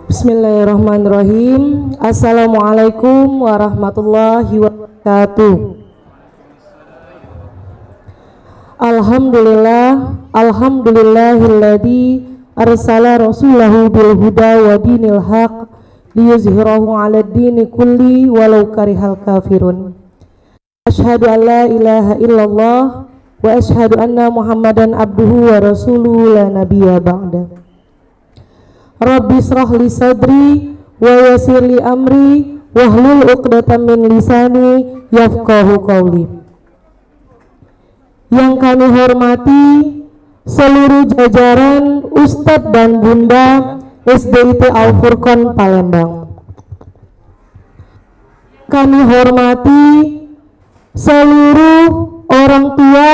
Bismillahirrahmanirrahim. Assalamualaikum warahmatullahi wabarakatuh. Alhamdulillahilladzi arsala rasulahu bil huda wa dinil haq liyuzhirahu 'alad dini kulli walau karihal kafirun. Asyhadu an la ilaha illallah wa asyhadu anna Muhammadan abduhu wa rasuluhu la nabiyya ba'da. Rabbi shrah li sadri wa yassir li amri wahlul 'uqdatam min lisani yafqahu qawli. Yang kami hormati seluruh jajaran Ustadz dan Bunda SDIT Al-Furqon Palembang. Kami hormati seluruh orang tua,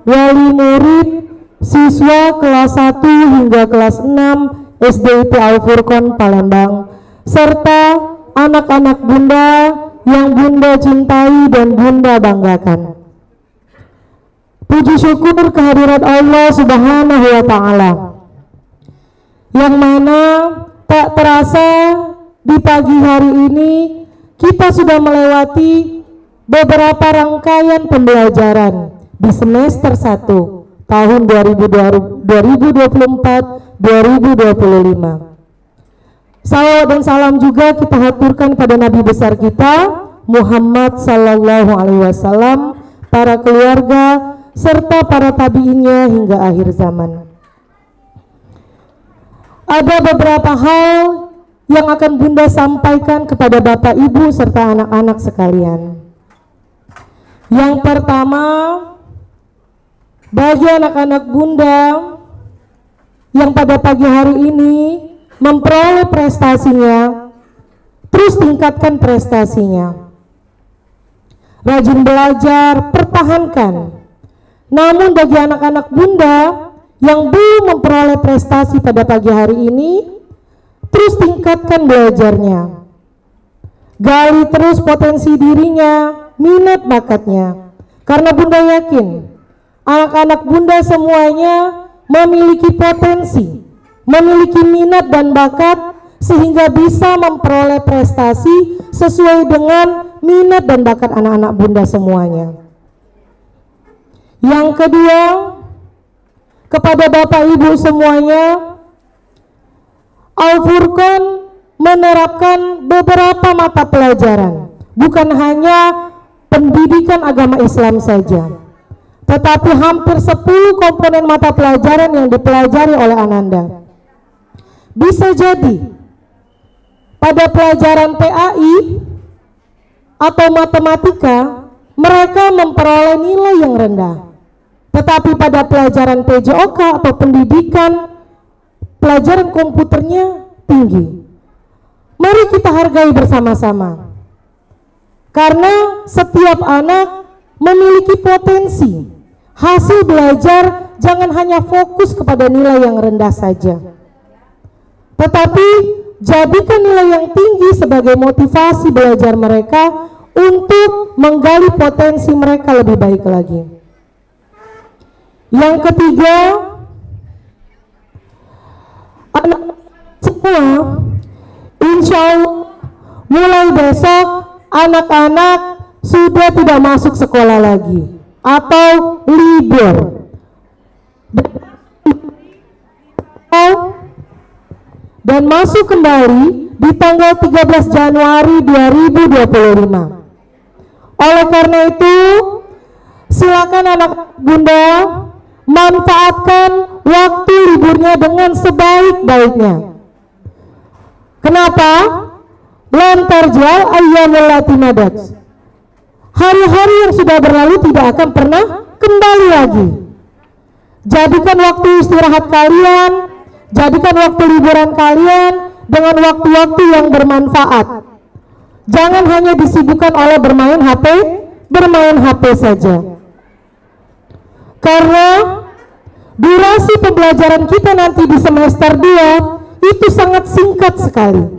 wali murid, siswa kelas 1 hingga kelas 6 SDIT Al-Furqon Palembang, serta anak-anak Bunda yang Bunda cintai dan Bunda banggakan. Puji syukur kehadirat Allah Subhanahu wa Ta'ala, yang mana tak terasa di pagi hari ini kita sudah melewati beberapa rangkaian pembelajaran di semester 1 tahun 2024-2025. Salawat dan salam juga kita haturkan pada Nabi besar kita Muhammad sallallahu alaihi wasallam, para keluarga serta para tabi'innya hingga akhir zaman. Ada beberapa hal yang akan Bunda sampaikan kepada Bapak Ibu serta anak-anak sekalian. Yang pertama, bagi anak-anak Bunda yang pada pagi hari ini memperoleh prestasinya, terus tingkatkan prestasinya. Rajin belajar, pertahankan. Namun bagi anak-anak Bunda yang belum memperoleh prestasi pada pagi hari ini, terus tingkatkan belajarnya. Gali terus potensi dirinya, minat bakatnya. Karena Bunda yakin anak-anak Bunda semuanya memiliki potensi, memiliki minat dan bakat sehingga bisa memperoleh prestasi sesuai dengan minat dan bakat anak-anak Bunda semuanya. Yang kedua, kepada Bapak Ibu semuanya, Al-Furqon menerapkan beberapa mata pelajaran, bukan hanya pendidikan agama Islam saja, tetapi hampir 10 komponen mata pelajaran yang dipelajari oleh Ananda. Bisa jadi pada pelajaran PAI atau matematika mereka memperoleh nilai yang rendah, tetapi pada pelajaran PJOK atau pendidikan pelajaran komputernya tinggi. Mari kita hargai bersama-sama, karena setiap anak memiliki potensi. Hasil belajar jangan hanya fokus kepada nilai yang rendah saja, tetapi jadikan nilai yang tinggi sebagai motivasi belajar mereka untuk menggali potensi mereka lebih baik lagi. Yang ketiga, anak semua, insya Allah mulai besok anak-anak sudah tidak masuk sekolah lagi atau libur dan masuk kembali di tanggal 13 Januari 2025. Oleh karena itu, silakan anak Bunda manfaatkan waktu liburnya dengan sebaik-baiknya. Kenapa? Lan tarjal ayyamul latimadat. Hari-hari yang sudah berlalu tidak akan pernah kembali lagi. Jadikan waktu istirahat kalian, jadikan waktu liburan kalian dengan waktu-waktu yang bermanfaat. Jangan hanya disibukkan oleh bermain HP saja. Karena durasi pembelajaran kita nanti di semester 2 itu sangat singkat sekali.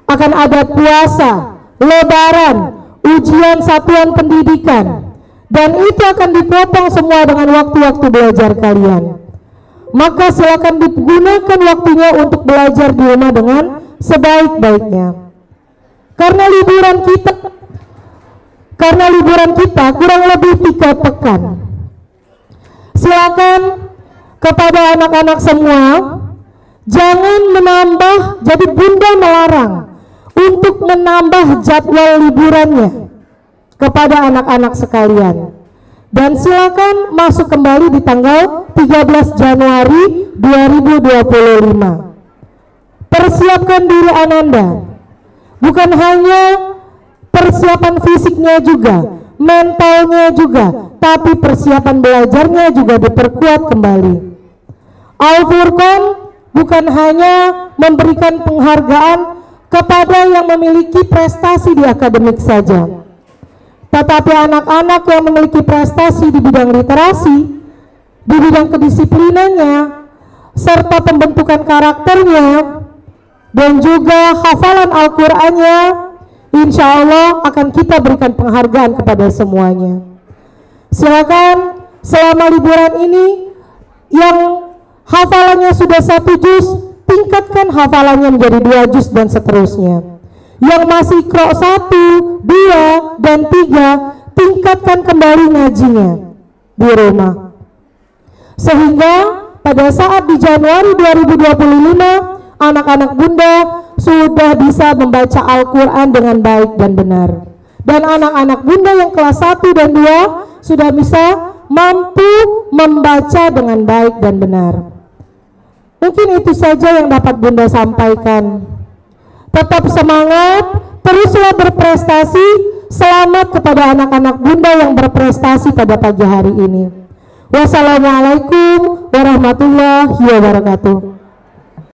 Akan ada puasa, lebaran, ujian satuan pendidikan, dan itu akan dipotong semua dengan waktu-waktu belajar kalian. maka silakan digunakan waktunya untuk belajar di rumah dengan sebaik-baiknya. Karena liburan kita kurang lebih 3 pekan. Silakan kepada anak-anak semua, jangan menambah, jadi Bunda melarang untuk menambah jadwal liburannya kepada anak-anak sekalian. Dan silakan masuk kembali di tanggal 13 Januari 2025. Persiapkan diri Ananda, bukan hanya persiapan fisiknya juga, mentalnya juga, tapi persiapan belajarnya juga diperkuat kembali. Al-Furqan bukan hanya memberikan penghargaan kepada yang memiliki prestasi di akademik saja, tetapi anak-anak yang memiliki prestasi di bidang literasi, di bidang kedisiplinannya, serta pembentukan karakternya, dan juga hafalan Al-Qur'annya, insya Allah akan kita berikan penghargaan kepada semuanya. Silakan selama liburan ini yang hafalannya sudah 1 juz, tingkatkan hafalannya menjadi 2 juz dan seterusnya. Yang masih Iqra 1, 2, dan 3, tingkatkan kembali ngajinya di rumah. Sehingga pada saat di Januari 2025, anak-anak Bunda sudah bisa membaca Al-Quran dengan baik dan benar. Dan anak-anak Bunda yang kelas 1 dan 2 sudah bisa mampu membaca dengan baik dan benar. Mungkin itu saja yang dapat Bunda sampaikan. Tetap semangat, teruslah berprestasi. Selamat kepada anak-anak Bunda yang berprestasi pada pagi hari ini. Wassalamualaikum warahmatullahi wabarakatuh.